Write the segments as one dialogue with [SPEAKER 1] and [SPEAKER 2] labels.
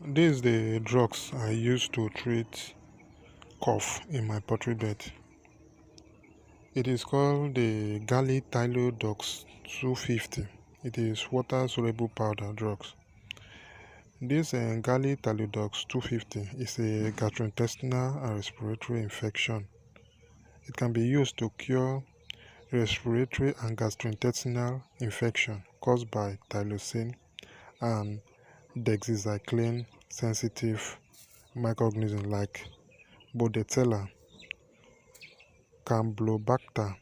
[SPEAKER 1] These the drugs I use to treat cough in my poultry bed. It is called the Gallitylodox 250. It is water soluble powder drugs. This Gallitylodox 250 is a gastrointestinal and respiratory infection. It can be used to cure respiratory and gastrointestinal infection caused by tylosin and doxycycline sensitive microorganisms like Bordetella, Campylobacter,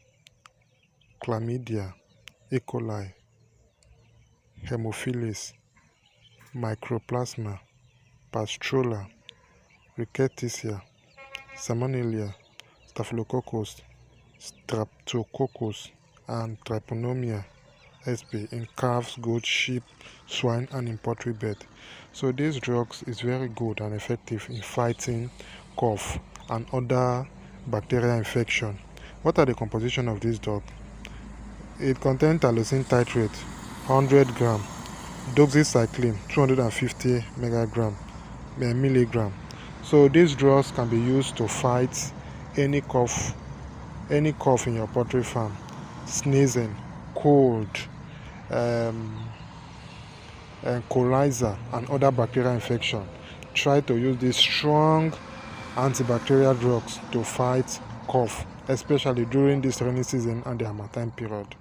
[SPEAKER 1] Chlamydia, E. coli, Haemophilus, Mycoplasma, Pasteurella, Rickettsia, Salmonella, Staphylococcus, Streptococcus, and Trypanomia sp in calves, goats, sheep, swine, and in poultry bed. So these drugs is very good and effective in fighting cough and other bacterial infection. What are the composition of this drug? It contains tylosin titrate 100 gram, doxycycline 250 milligram. So these drugs can be used to fight any cough in your poultry farm, sneezing, cold, and coryza and other bacterial infection. Try to use these strong antibacterial drugs to fight cough, especially during this rainy season and the harmattan period.